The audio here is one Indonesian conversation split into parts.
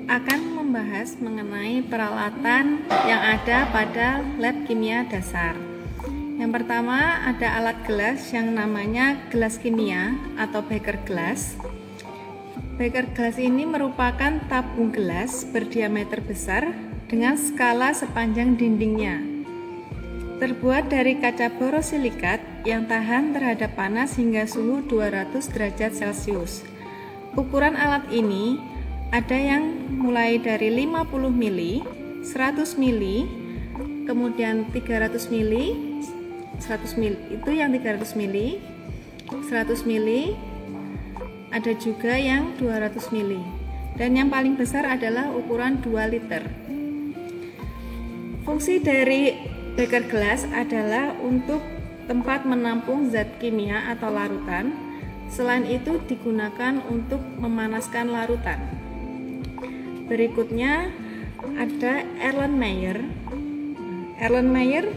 akan membahas mengenai peralatan yang ada pada lab kimia dasar. Yang pertama ada alat gelas yang namanya gelas kimia atau beaker glass. Beaker glass ini merupakan tabung gelas berdiameter besar dengan skala sepanjang dindingnya. Terbuat dari kaca borosilikat yang tahan terhadap panas hingga suhu 200 derajat Celcius. Ukuran alat ini ada yang mulai dari 50 mili, 100 mili, kemudian 300 mili, 100 mili itu yang 300 mili, 100 mili, ada juga yang 200 mili. Dan yang paling besar adalah ukuran 2 liter. Fungsi dari beaker glass adalah untuk tempat menampung zat kimia atau larutan. Selain itu digunakan untuk memanaskan larutan. Berikutnya ada Erlenmeyer. Erlenmeyer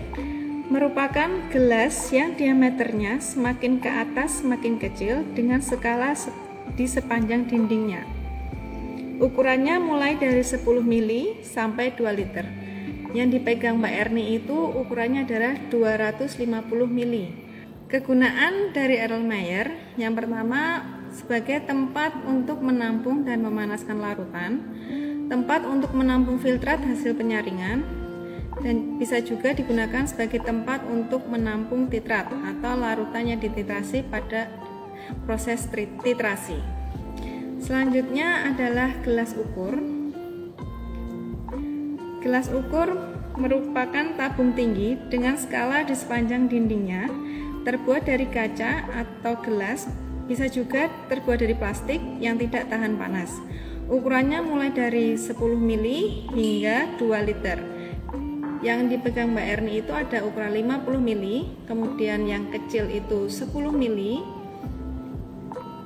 merupakan gelas yang diameternya semakin ke atas semakin kecil dengan skala di sepanjang dindingnya. Ukurannya mulai dari 10 mili sampai 2 liter. Yang dipegang Mbak Erni itu ukurannya adalah 250 mili. Kegunaan dari Erlenmeyer yang pertama sebagai tempat untuk menampung dan memanaskan larutan, tempat untuk menampung filtrat hasil penyaringan, dan bisa juga digunakan sebagai tempat untuk menampung titrat atau larutan yang dititrasi pada proses titrasi. Selanjutnya adalah gelas ukur. Gelas ukur merupakan tabung tinggi dengan skala di sepanjang dindingnya, terbuat dari kaca atau gelas, bisa juga terbuat dari plastik yang tidak tahan panas. Ukurannya mulai dari 10 mili hingga 2 liter. Yang dipegang Mbak Erni itu ada ukuran 50 mili, kemudian yang kecil itu 10 mili,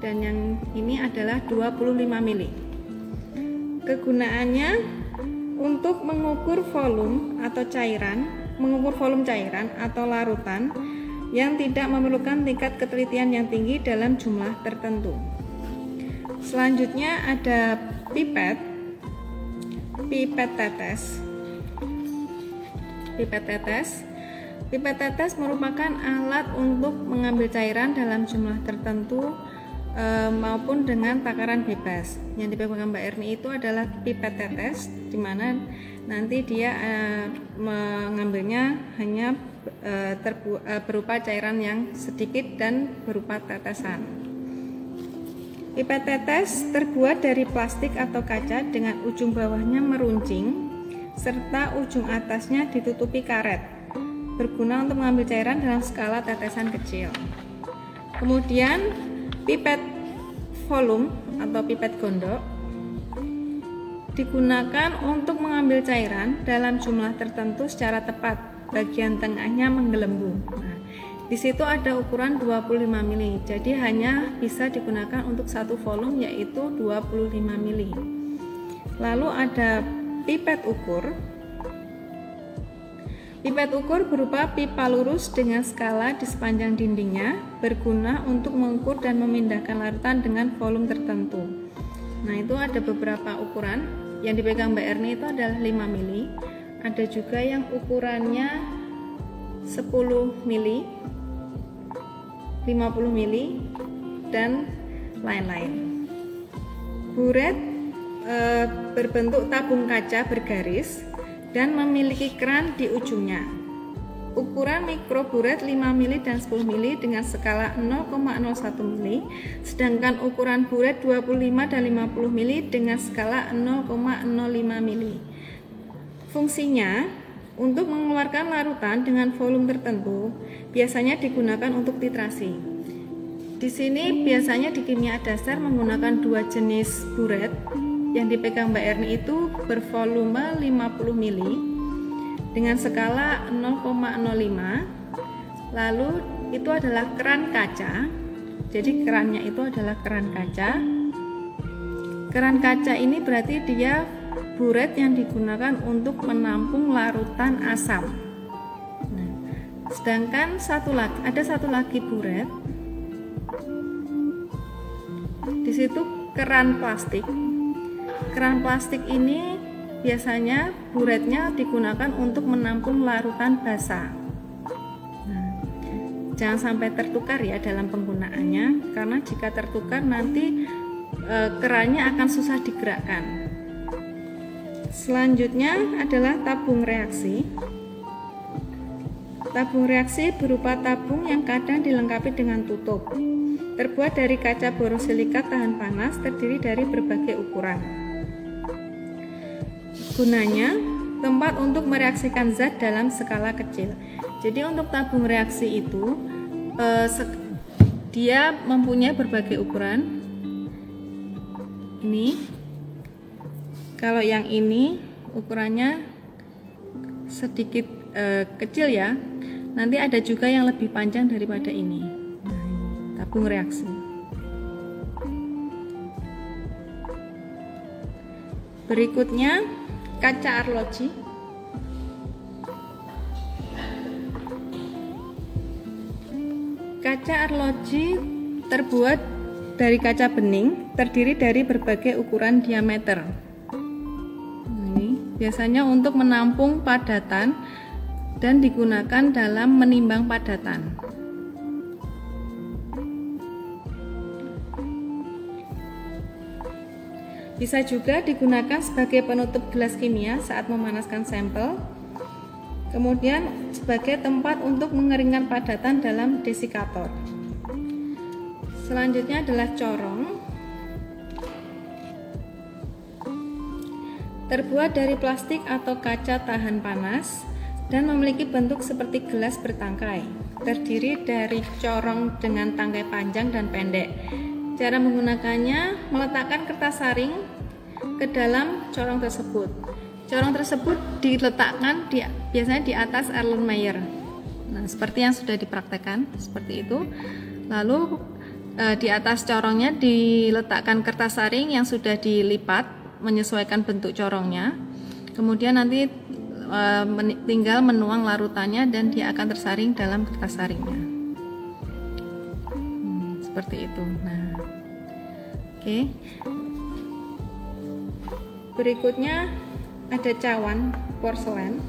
dan yang ini adalah 25 mili. Kegunaannya untuk mengukur volume cairan atau larutan yang tidak memerlukan tingkat ketelitian yang tinggi dalam jumlah tertentu. Selanjutnya ada pipet tetes. Pipet tetes merupakan alat untuk mengambil cairan dalam jumlah tertentu maupun dengan takaran bebas. Yang dipegang Mbak Erni itu adalah pipet tetes, di mana nanti dia mengambilnya hanya berupa cairan yang sedikit dan berupa tetesan. Pipet tetes terbuat dari plastik atau kaca dengan ujung bawahnya meruncing serta ujung atasnya ditutupi karet, berguna untuk mengambil cairan dalam skala tetesan kecil. Kemudian pipet volume atau pipet gondok digunakan untuk mengambil cairan dalam jumlah tertentu secara tepat. Bagian tengahnya menggelembung. Nah, di situ ada ukuran 25 mili. Jadi hanya bisa digunakan untuk satu volume yaitu 25 mili. Lalu ada pipet ukur. Pipet ukur berupa pipa lurus dengan skala di sepanjang dindingnya, berguna untuk mengukur dan memindahkan larutan dengan volume tertentu. Nah, itu ada beberapa ukuran. Yang dipegang Mbak Erni itu adalah 5 mili. Ada juga yang ukurannya 10 mili, 50 mili, dan lain-lain. Buret berbentuk tabung kaca bergaris dan memiliki keran di ujungnya. Ukuran mikro buret 5 mili dan 10 mili dengan skala 0,01 mili, sedangkan ukuran buret 25 dan 50 mili dengan skala 0,05 mili. Fungsinya untuk mengeluarkan larutan dengan volume tertentu, biasanya digunakan untuk titrasi. Di sini biasanya di kimia dasar menggunakan 2 jenis buret. Yang dipegang Mbak Erni itu bervolume 50 mili dengan skala 0,05. Lalu itu adalah keran kaca. Jadi kerannya itu adalah keran kaca. Keran kaca ini berarti dia buret yang digunakan untuk menampung larutan asam. Nah, sedangkan ada satu lagi buret. Di situ keran plastik. keran plastik ini biasanya buretnya digunakan untuk menampung larutan basah. Nah, jangan sampai tertukar ya dalam penggunaannya, karena jika tertukar nanti kerannya akan susah digerakkan. Selanjutnya adalah tabung reaksi. Tabung reaksi berupa tabung yang kadang dilengkapi dengan tutup. Terbuat dari kaca borosilikat tahan panas, terdiri dari berbagai ukuran. Gunanya tempat untuk mereaksikan zat dalam skala kecil. Jadi untuk tabung reaksi itu dia mempunyai berbagai ukuran. Ini, kalau yang ini ukurannya sedikit kecil ya. Nanti ada juga yang lebih panjang daripada ini. Nah, tabung reaksi. Berikutnya kaca arloji. Kaca arloji terbuat dari kaca bening, terdiri dari berbagai ukuran diameter. Ini biasanya untuk menampung padatan dan digunakan dalam menimbang padatan. Bisa juga digunakan sebagai penutup gelas kimia saat memanaskan sampel. Kemudian sebagai tempat untuk mengeringkan padatan dalam desikator. Selanjutnya adalah corong. Terbuat dari plastik atau kaca tahan panas dan memiliki bentuk seperti gelas bertangkai. Terdiri dari corong dengan tangkai panjang dan pendek. Cara menggunakannya meletakkan kertas saring ke dalam corong tersebut. Corong tersebut diletakkan biasanya di atas Erlenmeyer. Nah, seperti yang sudah dipraktekkan seperti itu. Lalu di atas corongnya diletakkan kertas saring yang sudah dilipat menyesuaikan bentuk corongnya. Kemudian nanti tinggal menuang larutannya dan dia akan tersaring dalam kertas saringnya. Seperti itu. Nah, oke. Berikutnya ada cawan porselen.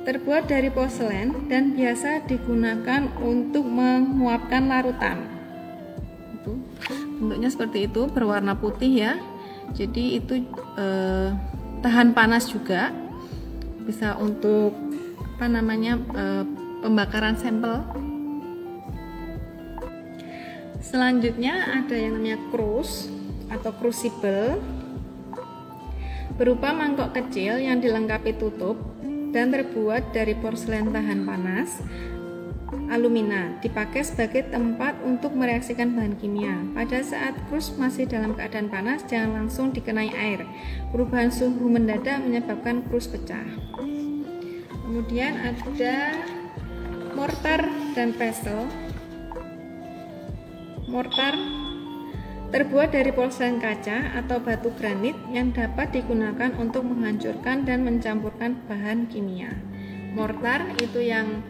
Terbuat dari porselen dan biasa digunakan untuk menguapkan larutan. Bentuknya seperti itu, berwarna putih ya. Jadi itu tahan panas juga, bisa untuk pembakaran sampel. Selanjutnya ada yang namanya krus atau crucible, berupa mangkok kecil yang dilengkapi tutup dan terbuat dari porselen tahan panas alumina, dipakai sebagai tempat untuk mereaksikan bahan kimia. Pada saat krus masih dalam keadaan panas, jangan langsung dikenai air. Perubahan suhu mendadak menyebabkan krus pecah. Kemudian ada mortar dan pestle. Mortar terbuat dari porselen kaca atau batu granit yang dapat digunakan untuk menghancurkan dan mencampurkan bahan kimia. Mortar itu yang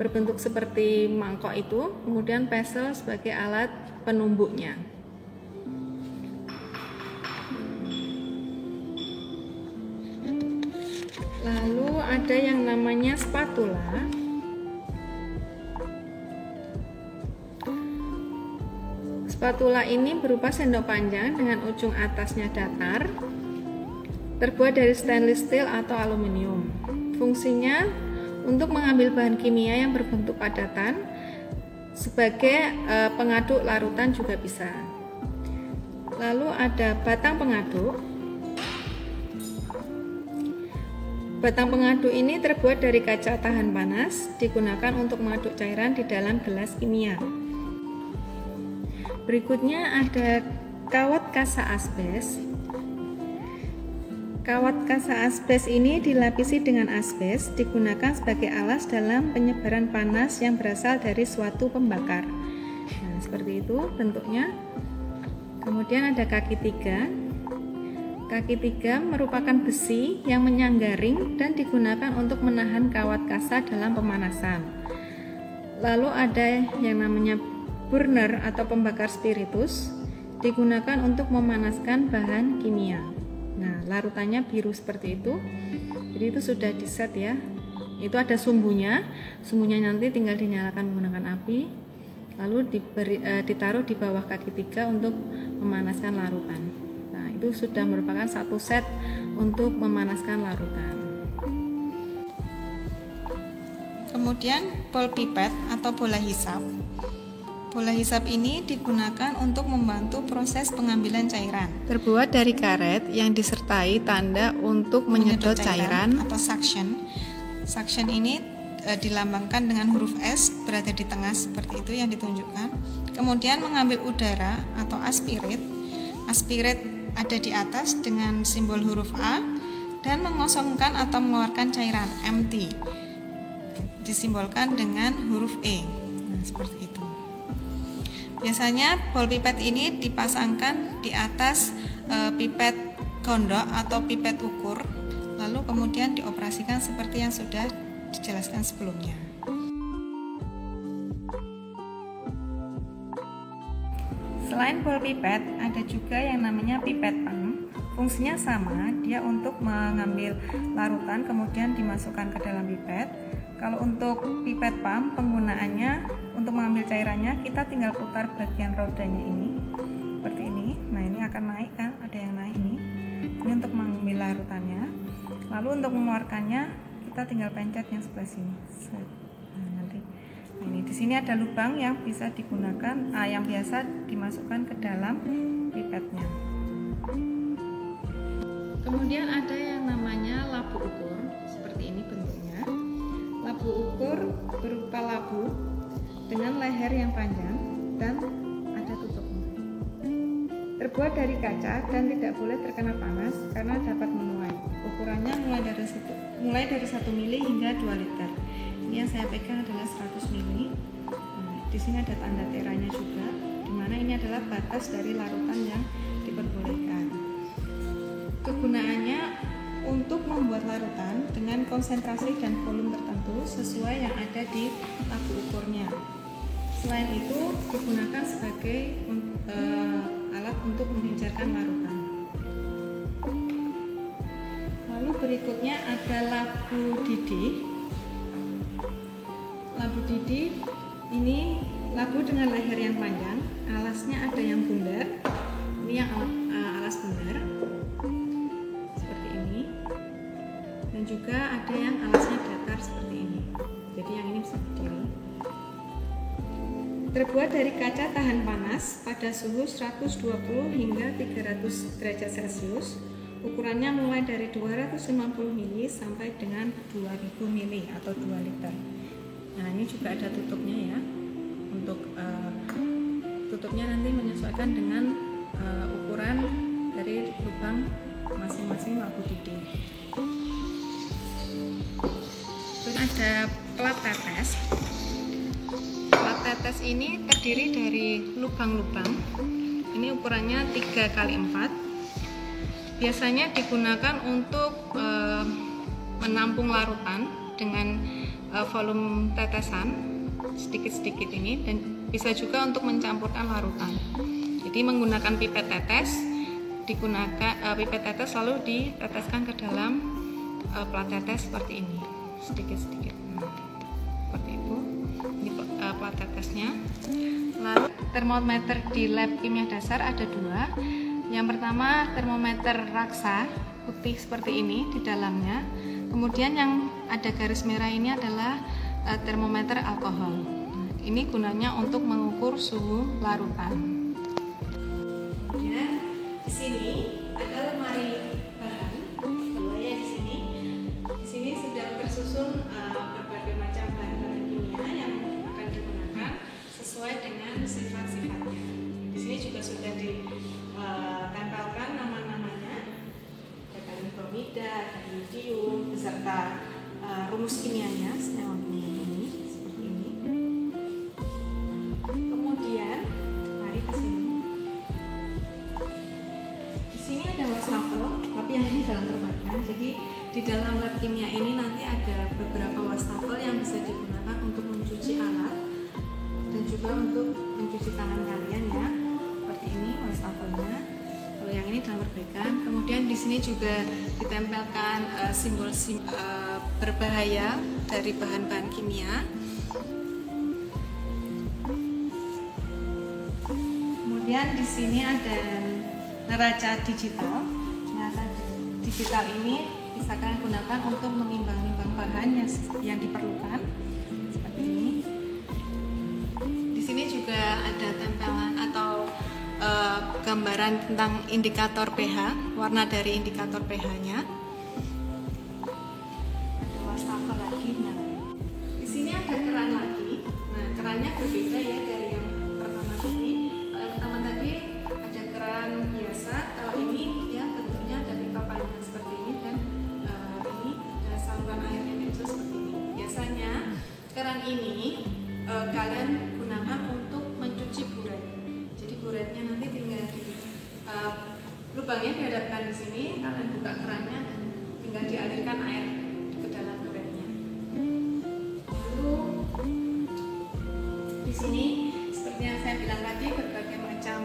berbentuk seperti mangkok itu, kemudian pestle sebagai alat penumbuknya. Lalu ada yang namanya spatula. Spatula ini berupa sendok panjang dengan ujung atasnya datar, terbuat dari stainless steel atau aluminium. Fungsinya untuk mengambil bahan kimia yang berbentuk padatan, sebagai pengaduk larutan juga bisa. Lalu ada batang pengaduk. Batang pengaduk ini terbuat dari kaca tahan panas, digunakan untuk mengaduk cairan di dalam gelas kimia. Berikutnya ada kawat kasa asbes. Kawat kasa asbes ini dilapisi dengan asbes, digunakan sebagai alas dalam penyebaran panas yang berasal dari suatu pembakar. Nah, seperti itu bentuknya. Kemudian ada kaki tiga. Kaki tiga merupakan besi yang menyanggaring dan digunakan untuk menahan kawat kasa dalam pemanasan. Lalu ada yang namanya burner atau pembakar spiritus. digunakan untuk memanaskan bahan kimia. Nah, larutannya biru seperti itu. Jadi itu sudah di set ya. Itu ada sumbunya. Sumbunya nanti tinggal dinyalakan menggunakan api. Lalu ditaruh di bawah kaki 3 untuk memanaskan larutan. Nah, itu sudah merupakan satu set untuk memanaskan larutan. Kemudian ball pipet atau bola hisap. Bola hisap ini digunakan untuk membantu proses pengambilan cairan. Terbuat dari karet yang disertai tanda untuk menyedot cairan atau suction. Suction ini dilambangkan dengan huruf S berada di tengah seperti itu yang ditunjukkan. Kemudian mengambil udara atau aspirate. Aspirate ada di atas dengan simbol huruf A dan mengosongkan atau mengeluarkan cairan empty. Disimbolkan dengan huruf E. Nah, seperti itu. Biasanya ball pipet ini dipasangkan di atas pipet gondok atau pipet ukur, lalu kemudian dioperasikan seperti yang sudah dijelaskan sebelumnya. Selain ball pipet, ada juga yang namanya pipet pump. Fungsinya sama, dia untuk mengambil larutan kemudian dimasukkan ke dalam pipet. Kalau untuk pipet pump, penggunaannya untuk mengambil cairannya, kita tinggal putar bagian rodanya ini seperti ini. Nah, ini akan naik kan, ada yang naik ini untuk mengambil larutannya. Lalu untuk mengeluarkannya, kita tinggal pencet yang sebelah sini. Nah, ini di sini ada lubang yang bisa digunakan, yang biasa dimasukkan ke dalam pipetnya. Kemudian ada yang namanya labu ukur, seperti ini bentuknya. Labu ukur berupa labu dengan leher yang panjang dan ada tutupnya. Terbuat dari kaca dan tidak boleh terkena panas karena dapat menuai. Ukurannya mulai dari 1 mili hingga 2 liter. Ini yang saya pegang adalah 100 mili. Nah, di sini ada tanda teranya juga, di mana ini adalah batas dari larutan yang diperbolehkan. Kegunaannya untuk membuat larutan dengan konsentrasi dan volume tertentu sesuai yang ada di labu ukurnya. Selain itu digunakan sebagai alat untuk mengencerkan larutan. Lalu berikutnya ada labu didih. Labu didih ini labu dengan leher yang panjang, alasnya ada yang bundar. Ini yang alas bundar. Dan juga ada yang alasnya datar seperti ini. Jadi yang ini bisa berdiri. Terbuat dari kaca tahan panas pada suhu 120 hingga 300 derajat Celcius. Ukurannya mulai dari 250 mili sampai dengan 2000 mili atau 2 liter. Nah, ini juga ada tutupnya ya. Untuk tutupnya nanti menyesuaikan dengan ukuran dari lubang masing-masing labu didih. Ada plat tetes. Plat tetes ini terdiri dari lubang-lubang. Ini ukurannya 3x4. Biasanya digunakan untuk menampung larutan dengan volume tetesan sedikit-sedikit ini, dan bisa juga untuk mencampurkan larutan. Jadi menggunakan pipet tetes, pipet tetes lalu diteteskan ke dalam plat tetes seperti ini. Sedikit-sedikit seperti itu. Ini plat tetesnya. Lalu termometer di lab kimia dasar ada 2. Yang pertama termometer raksa putih seperti ini di dalamnya. Kemudian yang ada garis merah ini adalah termometer alkohol. Ini gunanya untuk mengukur suhu larutan. Kemudian di sini ada lemari bahan. Susun berbagai macam bahan-bahan kimia yang akan digunakan sesuai dengan sifat-sifatnya. Di sini juga sudah ditempelkan nama-namanya, ada kalium bromida, kalium iodium, beserta rumus kimianya seperti ini. Kemudian mari ke sini. Di sini ada wastafel, tapi yang ini dalam terbatas. Jadi di dalam lab kimia ini nanti ada beberapa wastafel yang bisa digunakan untuk mencuci alat dan juga untuk mencuci tangan kalian ya. seperti ini wastafelnya. Kalau yang ini dalam perbaikan. Kemudian di sini juga ditempelkan simbol berbahaya dari bahan-bahan kimia. Kemudian di sini ada neraca digital. Neraca digital ini bisa kalian gunakan untuk menimbang-nimbang bahan yang diperlukan seperti ini. Di sini juga ada tempelan atau gambaran tentang indikator pH, warna dari indikator pH-nya. Ada wastafel lagi. Nah, di sini ada keran lagi. Nah, kerannya berbeda ya dari yang pertama tadi. Kalau yang pertama tadi ada keran biasa, kalau ini ya bentuknya ada pipa panjang seperti ini dan ini ada saluran airnya kecil seperti ini. Biasanya keran ini kalian gunakan untuk mencuci buret. Jadi buretnya nanti tinggal di lubangnya dihadapkan di sini, kalian buka kerannya dan tinggal dialirkan air ke dalam buretnya. Lalu di sini seperti yang saya bilang tadi, berbagai macam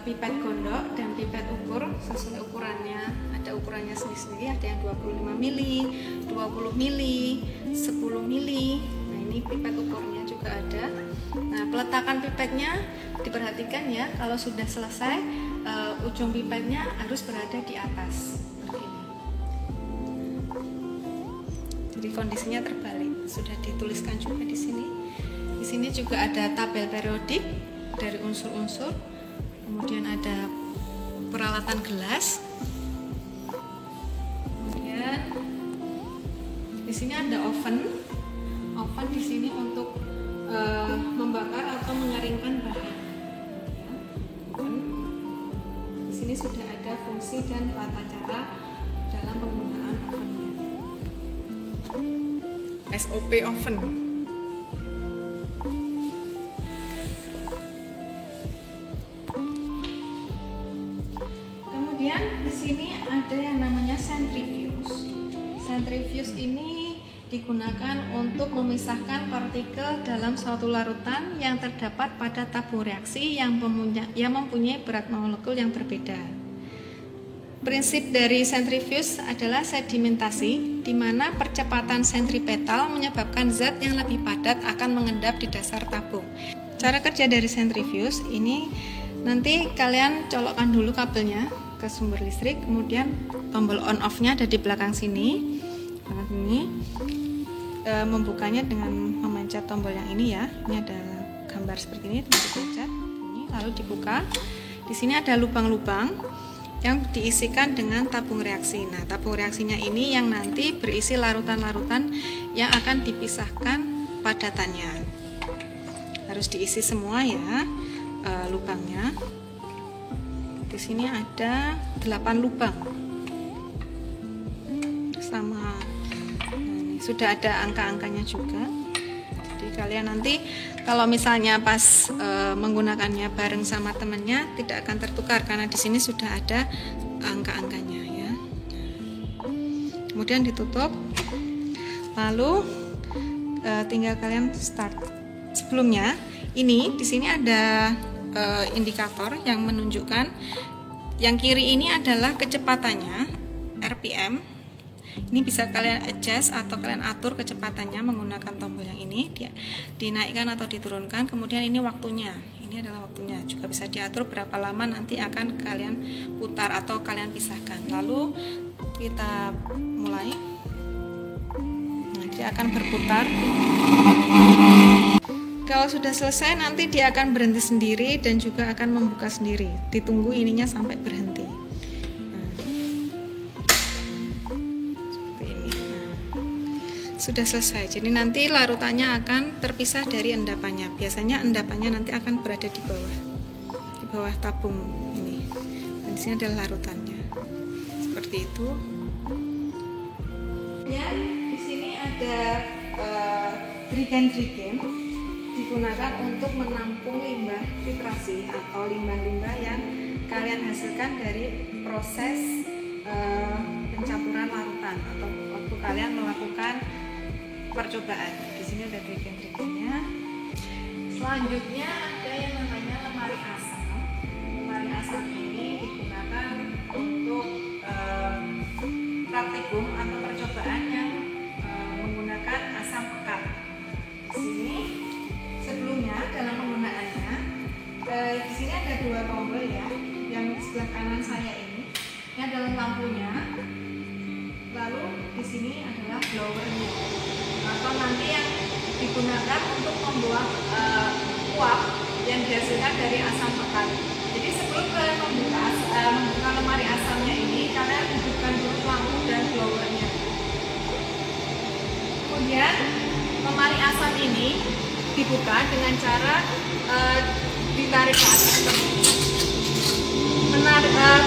pipet gondok dan pipet ukur sesuai ukurannya. Ada ukurannya sendiri-sendiri, ada yang 25 mili, 20 mili, 10 mili. Nah, ini pipet ukurnya juga ada. Nah, peletakan pipetnya diperhatikan ya, kalau sudah selesai ujung pipetnya harus berada di atas seperti ini. Jadi kondisinya terbalik, sudah dituliskan juga di sini. Di sini juga ada tabel periodik dari unsur-unsur. Kemudian ada peralatan gelas. Kemudian di sini ada oven. Oven di sini untuk membakar atau mengeringkan bahan. Di sini sudah ada fungsi dan tata cara dalam penggunaan ovennya. SOP oven. Kemudian di sini ada yang namanya centrifuge. Centrifuge ini digunakan untuk memisahkan partikel dalam suatu larutan yang terdapat pada tabung reaksi yang mempunyai berat molekul yang berbeda. Prinsip dari centrifuge adalah sedimentasi, di mana percepatan sentripetal menyebabkan zat yang lebih padat akan mengendap di dasar tabung. Cara kerja dari centrifuge ini, nanti kalian colokkan dulu kabelnya ke sumber listrik, kemudian tombol on off-nya ada di belakang sini. Membukanya dengan memencet tombol yang ini ya. Ini ada gambar seperti ini, dipencet ini lalu dibuka. Di sini ada lubang-lubang yang diisikan dengan tabung reaksi. Nah, tabung reaksinya ini yang nanti berisi larutan-larutan yang akan dipisahkan padatannya. Harus diisi semua ya lubangnya. Di sini ada 8 lubang. Sama sudah ada angka-angkanya juga. Jadi kalian nanti kalau misalnya pas menggunakannya bareng sama temennya tidak akan tertukar karena di sini sudah ada angka-angkanya ya. Kemudian ditutup. Lalu tinggal kalian start. Sebelumnya ini di sini ada indikator yang menunjukkan yang kiri ini adalah kecepatannya RPM. Ini bisa kalian adjust atau kalian atur kecepatannya menggunakan tombol yang ini, dinaikkan atau diturunkan. Kemudian ini waktunya, ini adalah waktunya, juga bisa diatur berapa lama nanti akan kalian putar atau kalian pisahkan. Lalu kita mulai. Nah, dia akan berputar. Kalau sudah selesai nanti dia akan berhenti sendiri dan juga akan membuka sendiri. Ditunggu ininya sampai berhenti. Sudah selesai, jadi nanti larutannya akan terpisah dari endapannya. Biasanya endapannya nanti akan berada di bawah tabung ini. Dan di sini adalah larutannya, seperti itu. Ya, di sini ada drigen-drigen digunakan untuk menampung limbah filtrasi atau limbah-limbah yang kalian hasilkan dari proses pencampuran larutan atau waktu kalian melakukan percobaan. Di sini ada drigen-drigennya. Selanjutnya ada yang namanya lemari asam. asam ini digunakan untuk praktikum atau percobaan yang menggunakan asam pekat. Di sini sebelumnya dalam penggunaannya, di sini ada dua tombol ya, yang di sebelah kanan saya ini adalah lampunya, lalu di sini adalah blowernya, atau nanti yang digunakan untuk membuang uap yang dihasilkan dari asam pekat. Jadi sebelum kalian membuka lemari asamnya ini, kalian hidupkan dulu lampu dan blowernya. Kemudian lemari asam ini dibuka dengan cara ditarik ke atas.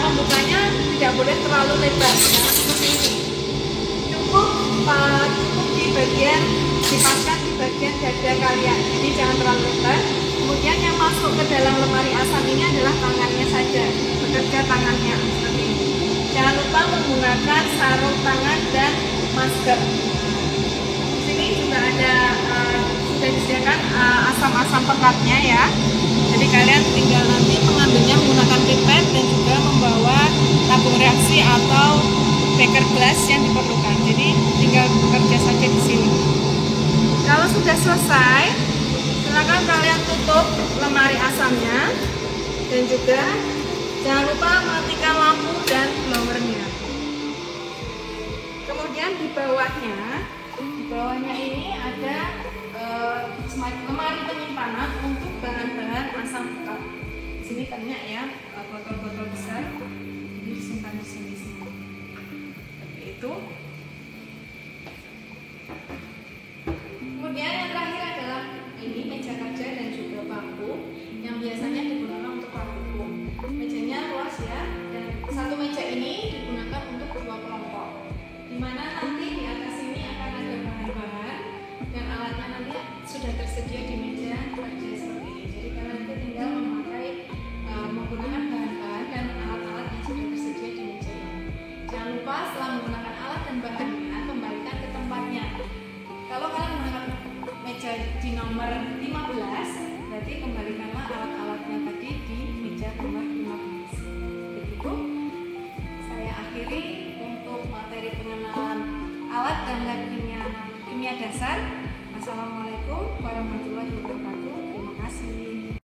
Membukanya tidak boleh terlalu lebar, ya, seperti ini. Cukup dipaskan di bagian dada kalian, jadi jangan terlalu lebar. Kemudian yang masuk ke dalam lemari asam ini adalah tangannya saja, bekerja tangannya seperti ini. Jangan lupa menggunakan sarung tangan dan masker. Di sini juga ada sudah disediakan asam-asam pekatnya ya. Jadi kalian tinggal nanti mengambilnya menggunakan pipet dan juga membawa tabung reaksi atau beker gelas yang diperlukan. Jadi tinggal bekerja saja di sini. Kalau sudah selesai, silakan kalian tutup lemari asamnya dan juga jangan lupa matikan lampu dan blowernya. Kemudian di bawahnya ini ada lemari penyimpanan untuk bahan-bahan asam pekat. Di sini banyak ya botol-botol besar, jadi disimpan di sini semua. Seperti itu. Kemudian yang terakhir adalah ini meja kerja dan juga bangku yang biasanya digunakan untuk praktikum. Mejanya luas ya, dan satu meja ini digunakan untuk 2 kelompok, di mana nanti di atas ini akan ada bahan-bahan dan alatnya nanti sudah tersedia di meja kerja seperti ini. Jadi kalian nanti tinggal menggunakan bahan-bahan dan alat-alat yang sudah tersedia di meja ini. Jangan lupa setelah menggunakan alat dan bahannya, kembalikan ke tempatnya. Kalau kalian menggunakan meja di nomor 15, berarti kembalikanlah alat-alatnya tadi di meja nomor 15. Begitu saya akhiri untuk materi pengenalan alat dan lab kimia dasar. Assalamualaikum warahmatullahi wabarakatuh.